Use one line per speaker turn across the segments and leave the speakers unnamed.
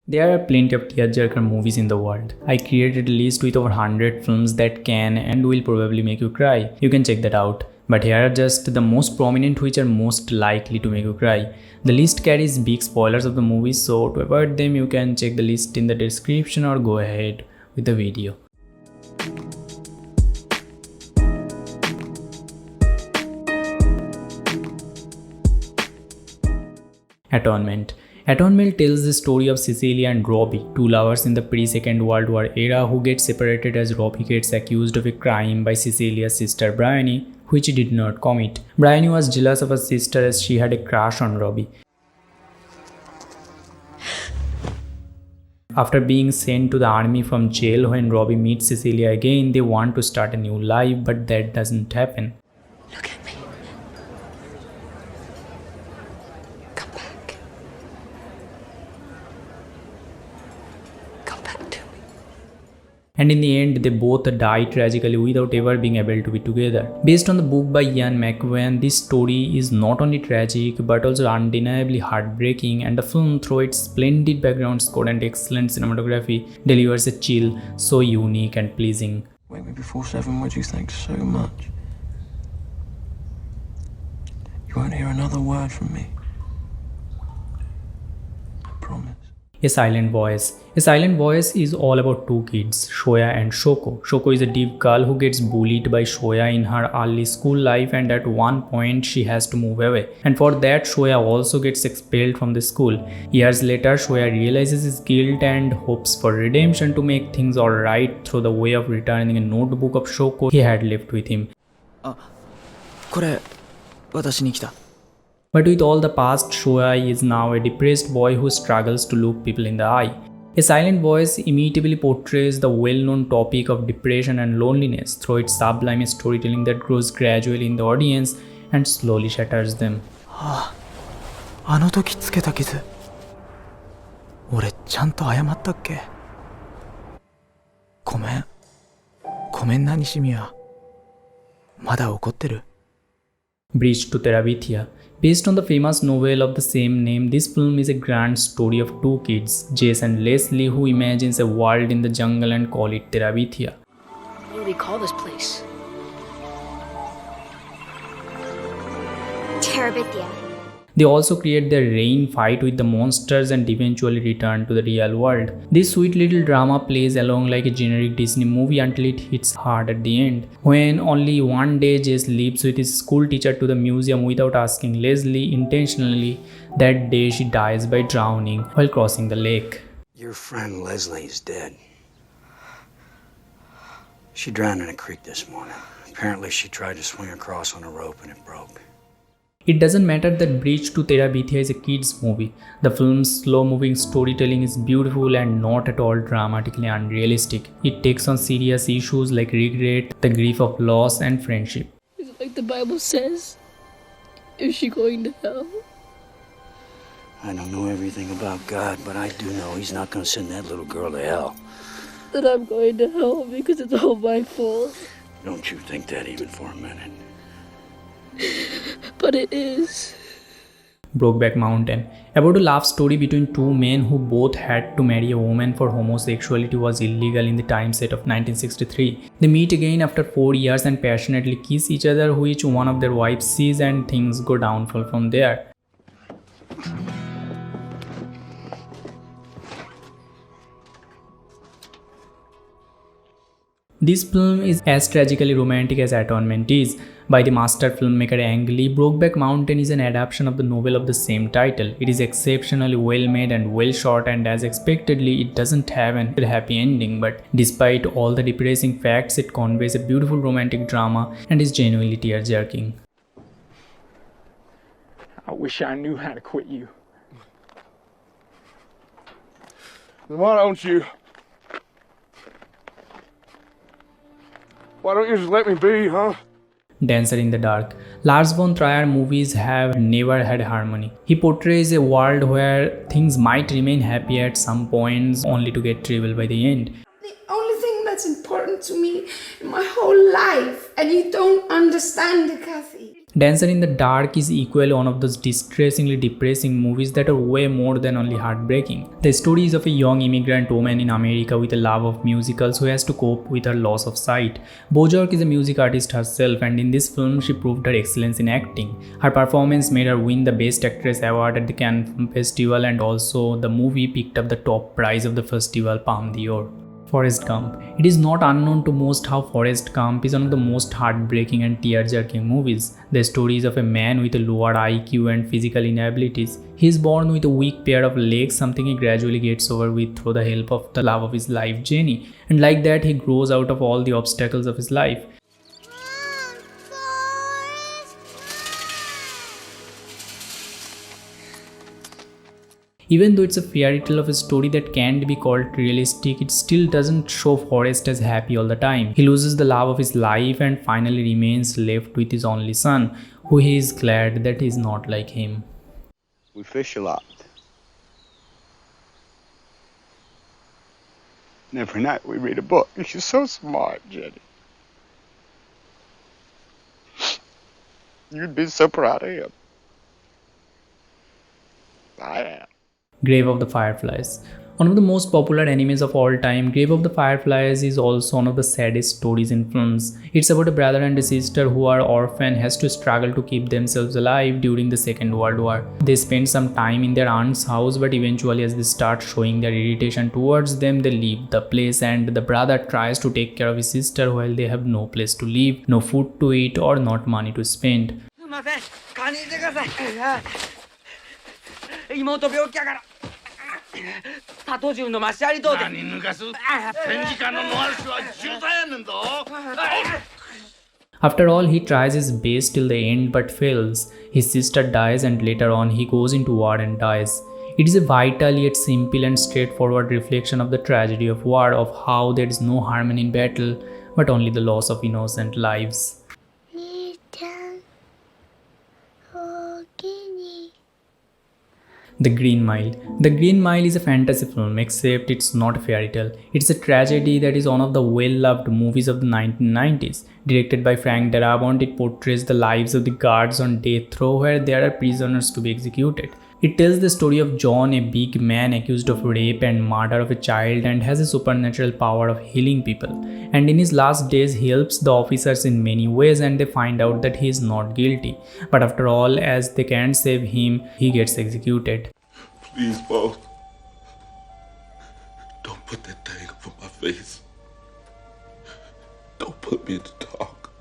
There are plenty of tearjerker movies in the world. I created a list with over 100 films that can and will probably make you cry. You can check that out. But here are just the most prominent which are most likely to make you cry. The list carries big spoilers of the movies, so to avoid them you can check the list in the description or go ahead with the video. Atonement. Atonement tells the story of Cecilia and Robbie, two lovers in the pre-Second World War era who get separated as Robbie gets accused of a crime by Cecilia's sister Bryony, which he did not commit. Bryony was jealous of her sister as she had a crush on Robbie. After being sent to the army from jail, when Robbie meets Cecilia again, they want to start a new life, but that doesn't happen.
Look at me. Come back. Come back to me.
And in the end, they both die tragically without ever being able to be together. Based on the book by Ian McEwan, this story is not only tragic but also undeniably heartbreaking, and the film, through its splendid background score and excellent cinematography, delivers a chill so unique and pleasing.
Wake me before 7, would you? Thanks so much. You won't hear another word from me. I promise.
A Silent Voice. A Silent Voice is all about two kids, Shoya and Shoko. Shoko is a deaf girl who gets bullied by Shoya in her early school life, and at one point she has to move away. And for that, Shoya also gets expelled from the school. Years later, Shoya realizes his guilt and hopes for redemption to make things alright through the way of returning a notebook of Shoko he had left with him.
これ、私に来た。
But with all the past, Shoya is now a depressed boy who struggles to look people in the eye. A Silent Voice immediately portrays the well-known topic of depression and loneliness through its sublime storytelling that grows gradually in the audience and slowly shatters them.
あの時つけた傷。俺ちゃんと謝ったっけ？ごめん。ごめんな西宮。まだ怒ってる。
Bridge to Terabithia. Based on the famous novel of the same name, this film is a grand story of two kids, Jess and Leslie, who imagines a world in the jungle and call it Terabithia.
What do we call this place?
Terabithia.
They also create their rain, fight with the monsters, and eventually return to the real world. This sweet little drama plays along like a generic Disney movie until it hits hard at the end. When only one day Jess leaves with his school teacher to the museum without asking Leslie intentionally, that day she dies by drowning while crossing the lake.
Your friend Leslie is dead. She drowned in a creek this morning. Apparently she tried to swing across on a rope and it broke.
It doesn't matter that Bridge to Terabithia is a kids movie. The film's slow-moving storytelling is beautiful and not at all dramatically unrealistic. It takes on serious issues like regret, the grief of loss, and friendship.
Is it like the Bible says? Is she going to hell?
I don't know everything about God, but I do know he's not going to send that little girl to hell.
That I'm going to hell because it's all my fault.
Don't you think that even for a minute?
But it is.
Brokeback Mountain. About a love story between two men who both had to marry a woman for homosexuality was illegal in the time set of 1963. They meet again after 4 years and passionately kiss each other, which one of their wives sees, and things go downfall from there. This film is as tragically romantic as Atonement is. By the master filmmaker Ang Lee, Brokeback Mountain is an adaptation of the novel of the same title. It is exceptionally well made and well shot, and as expectedly, it doesn't have a happy ending, but despite all the depressing facts, it conveys a beautiful romantic drama and is genuinely tear-jerking.
I wish I knew how to quit you.
Then why don't you just let me be, huh?
Dancer in the Dark. Lars von Trier movies have never had harmony. He portrays a world where things might remain happy at some points only to get trivial by the end.
The only thing that's important to me in my whole life, and you don't understand it, Kathy.
Dancer in the Dark is equally one of those distressingly depressing movies that are way more than only heartbreaking. The story is of a young immigrant woman in America with a love of musicals who has to cope with her loss of sight. Bjork is a music artist herself, and in this film she proved her excellence in acting. Her performance made her win the Best Actress award at the Cannes Film Festival, and also the movie picked up the top prize of the festival, Palme d'Or. Forrest Gump. It is not unknown to most how Forrest Gump is one of the most heartbreaking and tear-jerking movies. The story is of a man with a lower IQ and physical inabilities. He is born with a weak pair of legs, something he gradually gets over with through the help of the love of his life, Jenny. And like that, he grows out of all the obstacles of his life. Even though it's a fairy tale of a story that can't be called realistic, it still doesn't show Forrest as happy all the time. He loses the love of his life and finally remains left with his only son, who he is glad that is not like him.
We fish a lot. And every night we read a book. She's so smart, Jenny. You'd be so proud of him. I am.
Grave of the Fireflies. One of the most popular animes of all time, Grave of the Fireflies is also one of the saddest stories in films. It's about a brother and a sister who are orphaned, has to struggle to keep themselves alive during the Second World War. They spend some time in their aunt's house, but eventually as they start showing their irritation towards them, they leave the place, and the brother tries to take care of his sister while they have no place to live, no food to eat, or not money to spend.
妹病気やからタトジュンのマシありとうて
何抜かす戦時下のノアル氏は重罪やねんぞ
After all, he tries his best till the end but fails. His sister dies and later on he goes into war and dies. It is a vital yet simple and straightforward reflection of the tragedy of war, of how there is no harmony in battle but only the loss of innocent lives. The Green Mile. The Green Mile is a fantasy film, except it's not a fairy tale. It's a tragedy that is one of the well-loved movies of the 1990s. Directed by Frank Darabont, it portrays the lives of the guards on death row where there are prisoners to be executed. It tells the story of John, a big man accused of rape and murder of a child and has a supernatural power of healing people. And in his last days, he helps the officers in many ways and they find out that he is not guilty. But after all, as they can't save him, he gets executed.
Please, boss. Don't put that thing up on my face. Don't put me in the dark.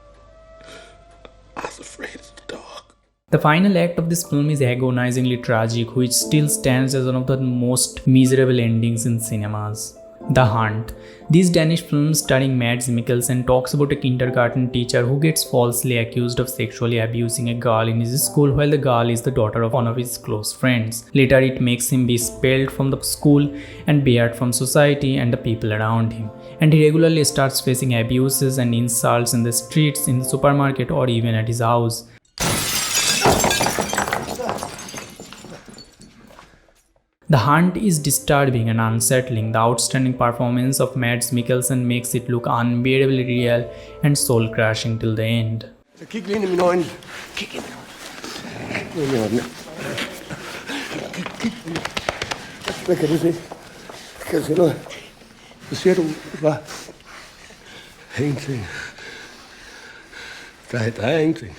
I was afraid of the dark.
The final act of this film is agonizingly tragic, which still stands as one of the most miserable endings in cinemas. The Hunt. This Danish film starring Mads Mikkelsen talks about a kindergarten teacher who gets falsely accused of sexually abusing a girl in his school while the girl is the daughter of one of his close friends. Later it makes him be expelled from the school and barred from society and the people around him. And he regularly starts facing abuses and insults in the streets, in the supermarket, or even at his house. The Hunt is disturbing and unsettling. The outstanding performance of Mads Mikkelsen makes it look unbearably real and soul-crushing till the end.
Kig lige ind i mine øjne. Kig ind i øjnene. Hvad kan du se? Kan du se noget? Hvad siger du? Hvad? Ingenting. Der er ingenting.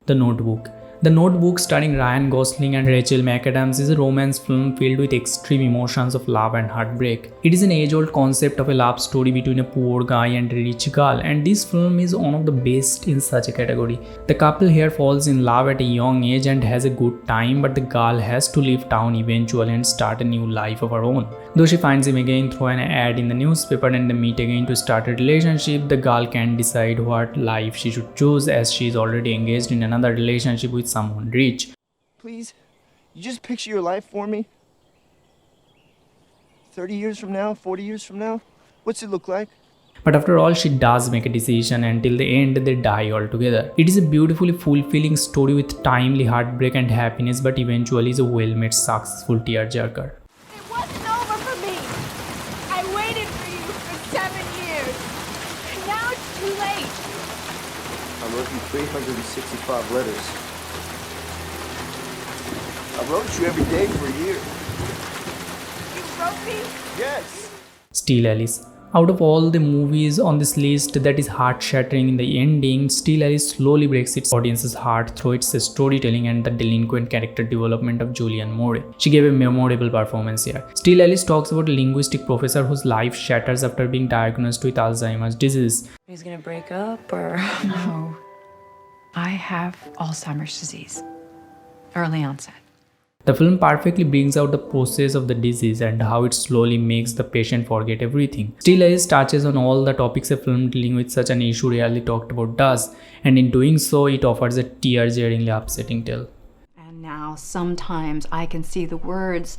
The Notebook. The Notebook, starring Ryan Gosling and Rachel McAdams, is a romance film filled with extreme emotions of love and heartbreak. It is an age-old concept of a love story between a poor guy and a rich girl, and this film is one of the best in such a category. The couple here falls in love at a young age and has a good time, but the girl has to leave town eventually and start a new life of her own. Though she finds him again through an ad in the newspaper and they meet again to start a relationship, the girl can't decide what life she should choose as she is already engaged in another relationship with someone rich.
Please, you just picture your life for me. 30 years from now, 40 years from now, what's it look like?
But after all, she does make a decision and till the end they die altogether. It is a beautifully fulfilling story with timely heartbreak and happiness, but eventually is a well-made successful tearjerker.
It wasn't over for me. I waited for you for 7 years. And now it's too late.
I wrote you 365 letters. I wrote you every day for a year.
You wrote me?
Yes.
Still Alice. Out of all the movies on this list that is heart-shattering in the ending, Still Alice slowly breaks its audience's heart through its storytelling and the delinquent character development of Julianne Moore. She gave a memorable performance here. Still Alice talks about a linguistic professor whose life shatters after being diagnosed with Alzheimer's disease.
He's gonna break up or... No. I have Alzheimer's disease. Early onset.
The film perfectly brings out the process of the disease and how it slowly makes the patient forget everything. Still Alice touches on all the topics a film dealing with such an issue rarely talked about does, and in doing so, it offers a tear-jerringly upsetting tale.
And now sometimes I can see the words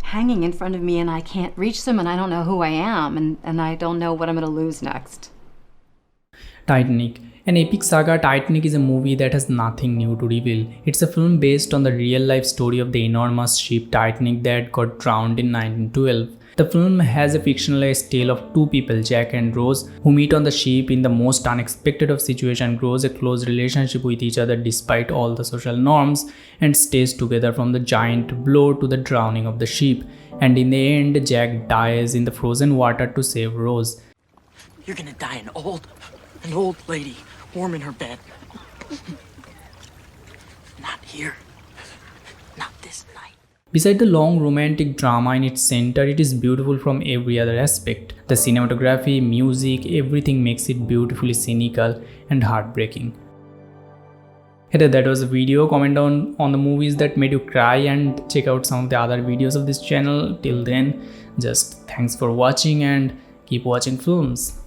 hanging in front of me and I can't reach them and I don't know who I am and I don't know what I'm gonna lose next.
Titanic. An epic saga, Titanic is a movie that has nothing new to reveal. It's a film based on the real-life story of the enormous ship Titanic that got drowned in 1912. The film has a fictionalized tale of two people, Jack and Rose, who meet on the ship in the most unexpected of situations and grows a close relationship with each other despite all the social norms, and stays together from the giant blow to the drowning of the ship. And in the end, Jack dies in the frozen water to save Rose.
You're gonna die an old lady, warm in her bed. Not here. Not this night.
Beside the long romantic drama in its center, it is beautiful from every other aspect. The cinematography, music, everything makes it beautifully cynical and heartbreaking. Hey there, that was a video. Comment on the movies that made you cry and check out some of the other videos of this channel. Till then, just thanks for watching and keep watching films.